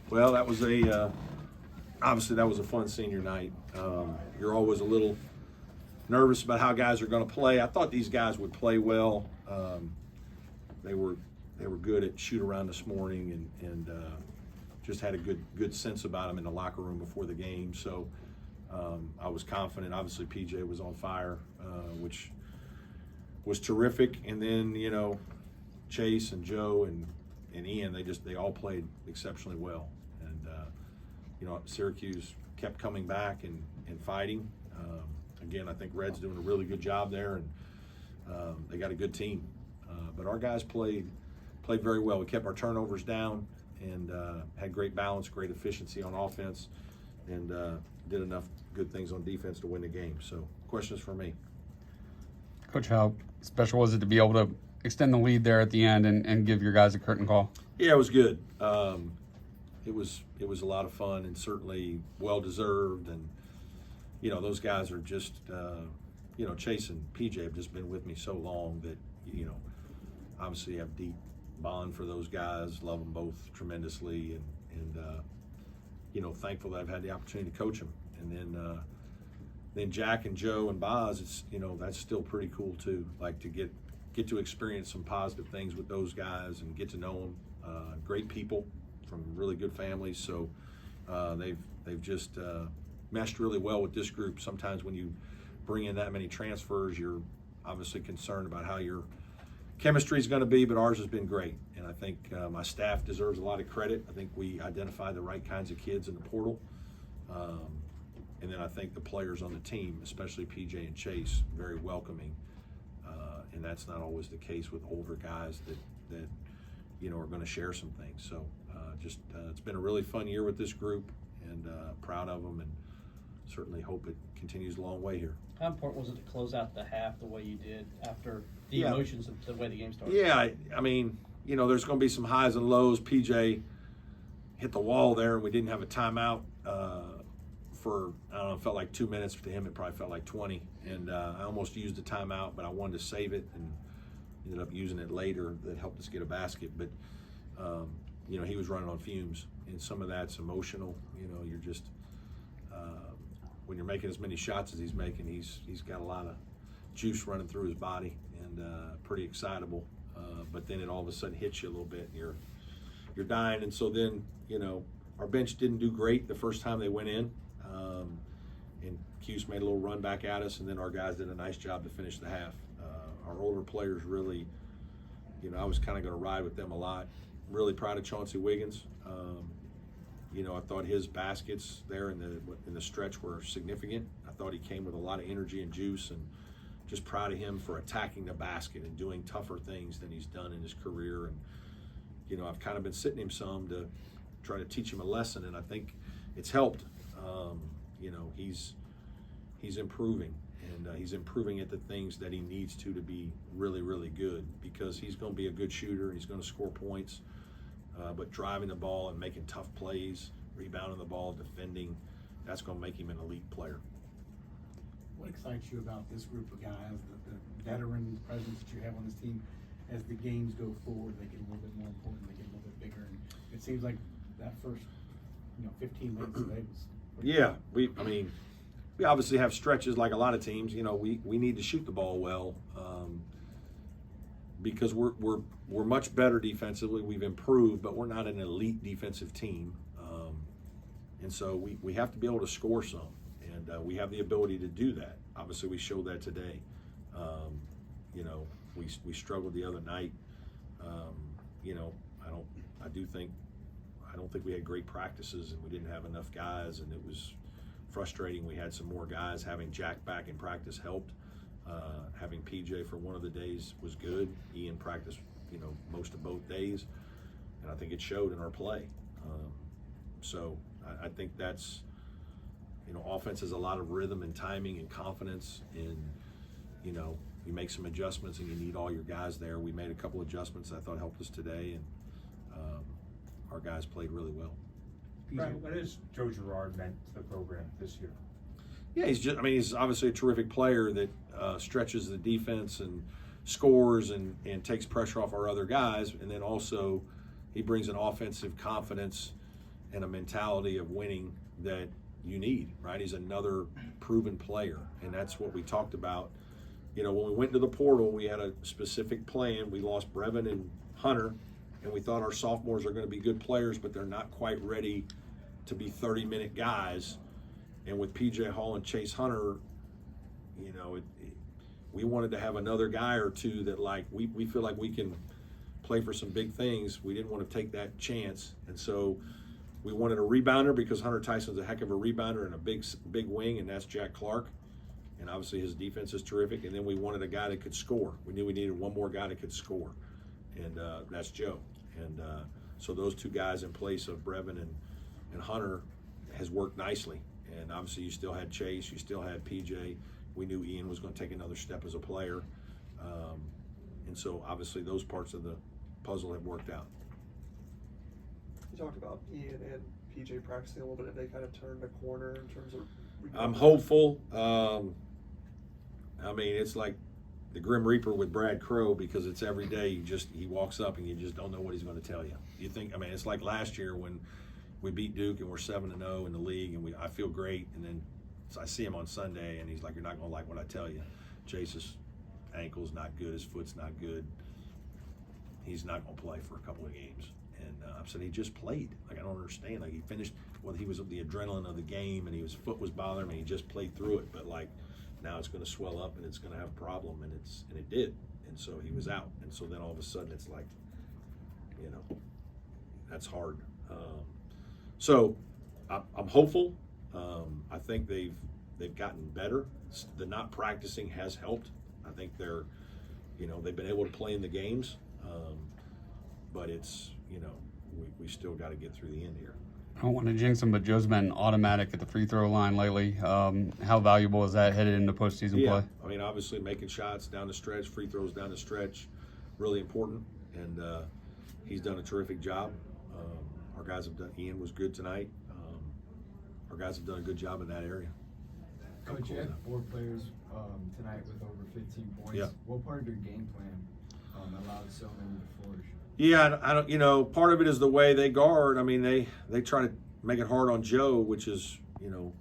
Well, that was obviously that was a fun senior night. You're always a little nervous about how guys are going to play. I thought these guys would play well. They were good at shoot around this morning and just had a good sense about them in the locker room before the game. So I was confident. Obviously, PJ was on fire, which was terrific. And then, Chase and Joe and Ian, they all played exceptionally well. And, Syracuse kept coming back and fighting. Again, I think Red's doing a really good job there, and they got a good team. But our guys played very well. We kept our turnovers down and had great balance, great efficiency on offense, and did enough good things on defense to win the game. So, questions for me. Coach, how special was it to be able to extend the lead there at the end and give your guys a curtain call? Yeah, it was good. It was a lot of fun and certainly well deserved. And those guys are just Chase and PJ have just been with me so long that obviously have deep bond for those guys. Love them both tremendously, and thankful that I've had the opportunity to coach them. And then Jack and Joe and Boz, it's that's still pretty cool too. Like to get to experience some positive things with those guys and get to know them. Great people from really good families. So they've just meshed really well with this group. Sometimes when you bring in that many transfers, you're obviously concerned about how your chemistry is going to be, but ours has been great. And I think my staff deserves a lot of credit. I think we identified the right kinds of kids in the portal. And then I think the players on the team, especially PJ and Chase, very welcoming. And that's not always the case with older guys that are going to share some things. So it's been a really fun year with this group, and proud of them, and certainly hope it continues a long way here. How important was it to close out the half the way you did after the emotions of the way the game started? Yeah, I mean, there's going to be some highs and lows. PJ hit the wall there, and we didn't have a timeout for, I don't know, it felt like 2 minutes. To him, it probably felt like 20. And I almost used a timeout, but I wanted to save it and ended up using it later. That helped us get a basket. But, he was running on fumes, and some of that's emotional. You're just when you're making as many shots as he's making, he's got a lot of juice running through his body, and pretty excitable. But then it all of a sudden hits you a little bit, and you're dying. And so then our bench didn't do great the first time they went in, and Cuse made a little run back at us, and then our guys did a nice job to finish the half. Our older players really, I was kind of going to ride with them a lot. Really proud of Chauncey Wiggins. I thought his baskets there in the stretch were significant. I thought he came with a lot of energy and juice, and just proud of him for attacking the basket and doing tougher things than he's done in his career. And I've kind of been sitting him some to try to teach him a lesson, and I think it's helped. He's improving, and he's improving at the things that he needs to be really, really good, because he's going to be a good shooter. He's going to score points, but driving the ball and making tough plays, rebounding the ball, defending, that's going to make him an elite player. What excites you about this group of guys, the veteran presence that you have on this team? As the games go forward, they get a little bit more important, they get a little bit bigger, and it seems like that first 15 minutes today was Yeah, we obviously have stretches like a lot of teams. We need to shoot the ball well, because we're much better defensively. We've improved, but we're not an elite defensive team, and so we have to be able to score some, and we have the ability to do that. Obviously, we showed that today. We struggled the other night. I don't think we had great practices, and we didn't have enough guys, and it was frustrating. We had some more guys. Having Jack back in practice helped. Having PJ for one of the days was good. Ian practiced, most of both days, and I think it showed in our play. So I think that's, offense is a lot of rhythm and timing and confidence, and you make some adjustments, and you need all your guys there. We made a couple adjustments I thought helped us today, and our guys played really well. Brian, what has Joe Girard meant to the program this year? Yeah, he's obviously a terrific player that stretches the defense and scores and takes pressure off our other guys. And then also he brings an offensive confidence and a mentality of winning that you need, right? He's another proven player, and that's what we talked about. You know, when we went to the portal, we had a specific plan. We lost Brevin and Hunter, and we thought our sophomores are going to be good players, but they're not quite ready to be 30-minute guys. And with PJ Hall and Chase Hunter, you know, we wanted to have another guy or two that, like, we feel like we can play for some big things. We didn't want to take that chance, and so we wanted a rebounder because Hunter Tyson's a heck of a rebounder and a big wing, and that's Jack Clark. And obviously his defense is terrific. And then we wanted a guy that could score. We knew we needed one more guy that could score, and that's Joe. And so those two guys in place of Brevin and Hunter has worked nicely. And obviously you still had Chase, you still had PJ. We knew Ian was going to take another step as a player. And so obviously those parts of the puzzle have worked out. You talked about Ian and PJ practicing a little bit. Have they kind of turned a corner in terms of? I'm hopeful. I mean, it's like the Grim Reaper with Brad Crow, because it's every day he walks up and you just don't know what he's going to tell you. You think, I mean, it's like last year when we beat Duke and we're 7-0 in the league, and I feel great, and then I see him on Sunday and he's like, "You're not going to like what I tell you. Chase's ankle's not good, his foot's not good. He's not going to play for a couple of games." And I said, he just played. Like, I don't understand. Like, he finished, well, he was the adrenaline of the game, and his foot was bothering him, and he just played through it. But, like, now it's going to swell up and it's going to have a problem, and it did. And so he was out. And so then all of a sudden it's like, you know, that's hard. So I'm hopeful. I think they've gotten better. The not practicing has helped. I think they've been able to play in the games. But it's, you know, we still got to get through the end here. I don't want to jinx him, but Joe's been automatic at the free throw line lately. How valuable is that headed into postseason play? I mean, obviously making shots down the stretch, free throws down the stretch, really important. And he's done a terrific job. Our guys have done. Ian was good tonight. Our guys have done a good job in that area. Coach, you had 4 players tonight with over 15 points. Yeah. What part of your game plan allowed so many to flourish? Yeah, I don't. You know, part of it is the way they guard. I mean, they try to make it hard on Joe, which is, you know,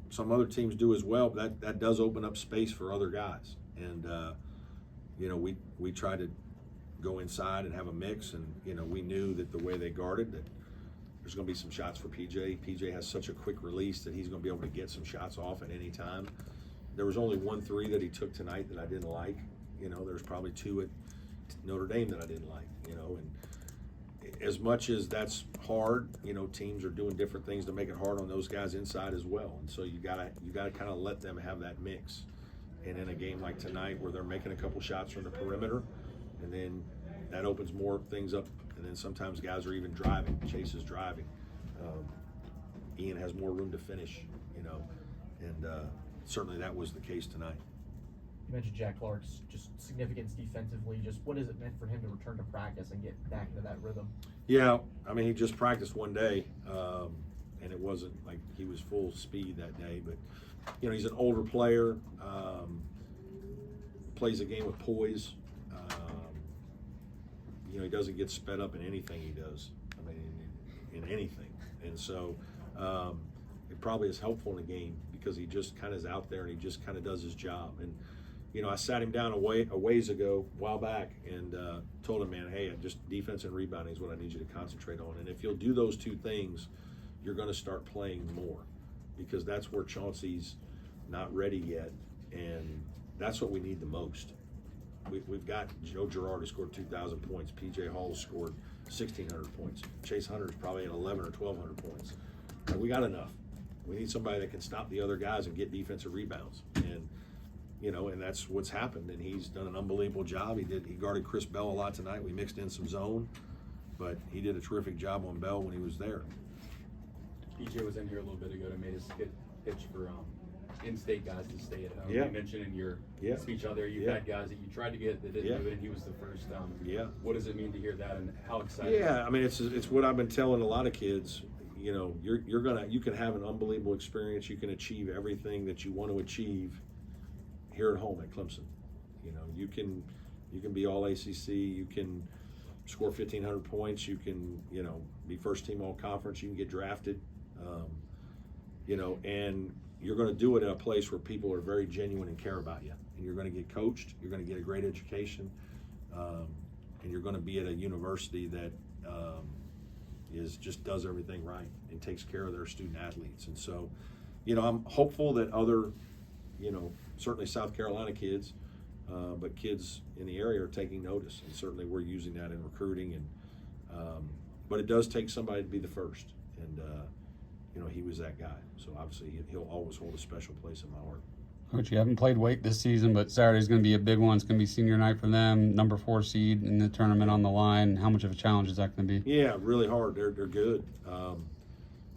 some other teams do as well. But that does open up space for other guys. And you know, we try to go inside and have a mix. And you know, we knew that the way they guarded, that there's going to be some shots for PJ. PJ has such a quick release that he's going to be able to get some shots off at any time. There was only 1 3 that he took tonight that I didn't like. You know, there's probably 2 at Notre Dame that I didn't like, you know, and as much as that's hard, you know, teams are doing different things to make it hard on those guys inside as well. And so you gotta kind of let them have that mix. And in a game like tonight where they're making a couple shots from the perimeter, and then that opens more things up, and then sometimes guys are even driving. Chase is driving. Ian has more room to finish, you know, and certainly that was the case tonight. You mentioned Jack Clark's just significance defensively. Just what has it meant for him to return to practice and get back into that rhythm? Yeah, I mean, he just practiced one day, and it wasn't like he was full speed that day. But, you know, he's an older player, plays a game with poise. You know, he doesn't get sped up in anything he does. I mean, in anything. And so it probably is helpful in a game because he just kind of is out there and he just kind of does his job. And, you know, I sat him down a ways ago, a while back, and told him, man, hey, just defense and rebounding is what I need you to concentrate on. And if you'll do those 2 things, you're going to start playing more, because that's where Chauncey's not ready yet, and that's what we need the most. We've got Joe Girard who scored 2,000 points. P.J. Hall scored 1,600 points. Chase Hunter's probably at 1,100 or 1,200 points. We got enough. We need somebody that can stop the other guys and get defensive rebounds. And, you know, and that's what's happened. And he's done an unbelievable job. He guarded Chris Bell a lot tonight. We mixed in some zone, but he did a terrific job on Bell when he was there. PJ was in here a little bit ago and made a pitch for in-state guys to stay at home. Yeah. You mentioned in your speech out there, you've had guys that you tried to get that didn't do it, and he was the first. What does it mean to hear that, and how exciting? Yeah, I mean, it's what I've been telling a lot of kids. You know, you can have an unbelievable experience. You can achieve everything that you want to achieve here at home at Clemson. You know, you can be all ACC. You can score 1,500 points. You can, you know, be first team all conference. You can get drafted, you know, and you're going to do it in a place where people are very genuine and care about you. And you're going to get coached. You're going to get a great education, and you're going to be at a university that just does everything right and takes care of their student athletes. And so, you know, I'm hopeful that other, you know, certainly South Carolina kids, but kids in the area are taking notice, and certainly we're using that in recruiting. And but it does take somebody to be the first, and you know, he was that guy. So obviously he'll always hold a special place in my heart. Coach, you haven't played Wake this season, but Saturday's going to be a big one. It's going to be senior night for them, number 4 seed in the tournament on the line. How much of a challenge is that going to be? Yeah, really hard. They're good, and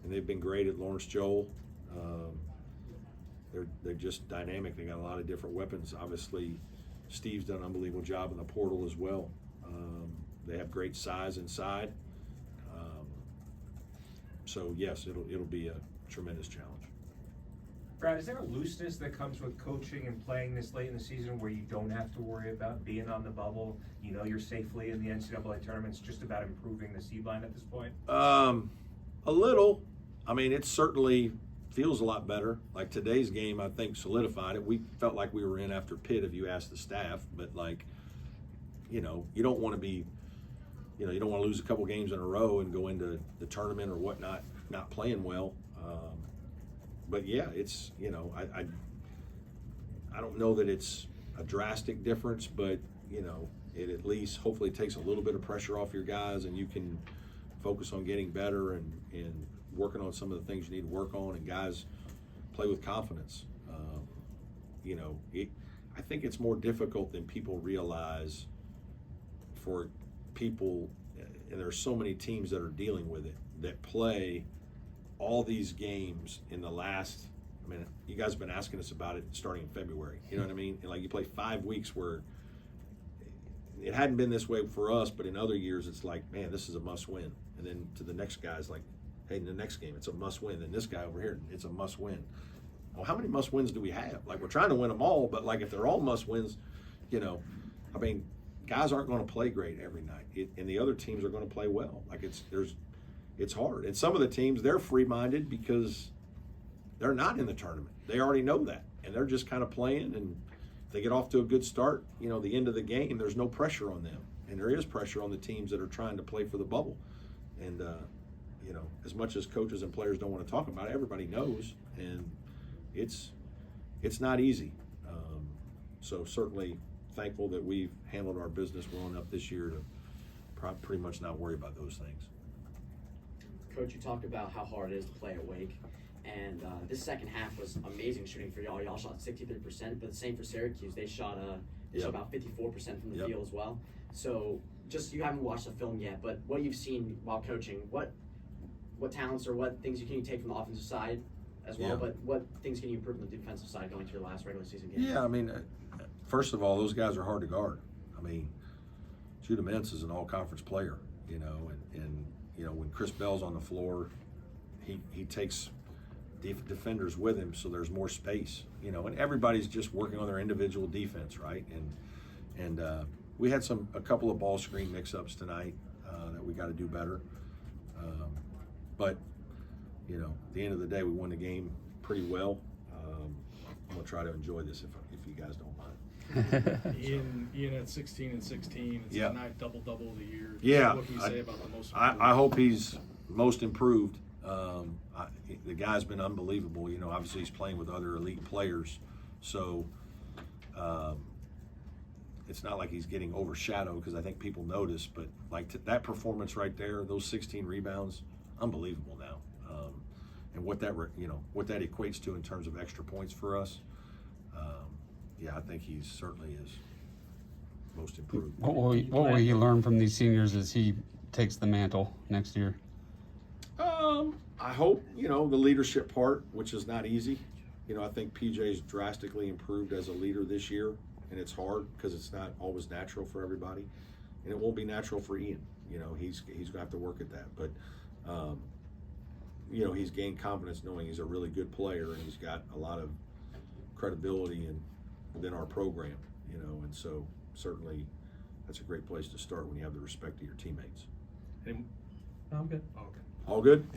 they've been great at Lawrence Joel. They're just dynamic. They got a lot of different weapons. Obviously, Steve's done an unbelievable job in the portal as well. They have great size inside. So yes, it'll be a tremendous challenge. Brad, is there a looseness that comes with coaching and playing this late in the season where you don't have to worry about being on the bubble? You know you're safely in the NCAA tournament. It's just about improving the seed line at this point? A little. I mean, it certainly feels a lot better. Like today's game, I think, solidified it. We felt like we were in after Pitt, if you ask the staff. But, like, you know, you don't want to be, you know, you don't want to lose a couple games in a row and go into the tournament or whatnot not playing well. But yeah, it's, you know, I don't know that it's a drastic difference, but, you know, it at least hopefully takes a little bit of pressure off your guys, and you can focus on getting better and working on some of the things you need to work on, and guys play with confidence. You know, I think it's more difficult than people realize for people, and there's so many teams that are dealing with it, that play all these games in the last, I mean, you guys have been asking us about it starting in February. You know what I mean? And like, you play 5 weeks where it hadn't been this way for us, but in other years it's like, man, this is a must win. And then to the next guy's like, hey, in the next game, it's a must win. And this guy over here, it's a must win. Well, how many must wins do we have? Like, we're trying to win them all, but like, if they're all must wins, you know, I mean, guys aren't going to play great every night, and the other teams are going to play well. Like, it's hard. And some of the teams, they're free-minded because they're not in the tournament. They already know that, and they're just kind of playing, and if they get off to a good start, you know, the end of the game, there's no pressure on them. And there is pressure on the teams that are trying to play for the bubble. And, you know, as much as coaches and players don't want to talk about it, everybody knows, and it's not easy. So certainly thankful that we've handled our business well enough this year to pretty much not worry about those things. Coach, you talked about how hard it is to play at Wake, and this second half was amazing shooting for y'all. Y'all shot 63%, but the same for Syracuse. They shot about 54% from the field as well. So, just, you haven't watched the film yet, but what you've seen while coaching, what talents or what things can you take from the offensive side as well? But what things can you improve on the defensive side going to your last regular season game? Yeah, I mean, first of all, those guys are hard to guard. I mean, Judah Mintz is an all-conference player, you know, and you know, when Chris Bell's on the floor, he takes defenders with him, so there's more space, you know, and everybody's just working on their individual defense, right? And we had a couple of ball screen mix-ups tonight that we got to do better. But, you know, at the end of the day, we won the game pretty well. I'm gonna try to enjoy this if you guys don't mind. Ian at 16 and 16. It's the ninth double-double of the year. Yeah. What can you say about the most? I hope he's most improved. The guy's been unbelievable. You know, obviously he's playing with other elite players, so it's not like he's getting overshadowed, because I think people notice. But like that performance right there, those 16 rebounds, unbelievable now. And what that equates to in terms of extra points for us. Yeah, I think he certainly is most improved. What will he learn from these seniors as he takes the mantle next year? I hope, you know, the leadership part, which is not easy. You know, I think PJ's drastically improved as a leader this year, and it's hard because it's not always natural for everybody, and it won't be natural for Ian. You know, he's gonna have to work at that. But you know, he's gained confidence knowing he's a really good player, and he's got a lot of credibility within our program, you know, and so certainly that's a great place to start when you have the respect of your teammates. And I'm good. Okay. All good?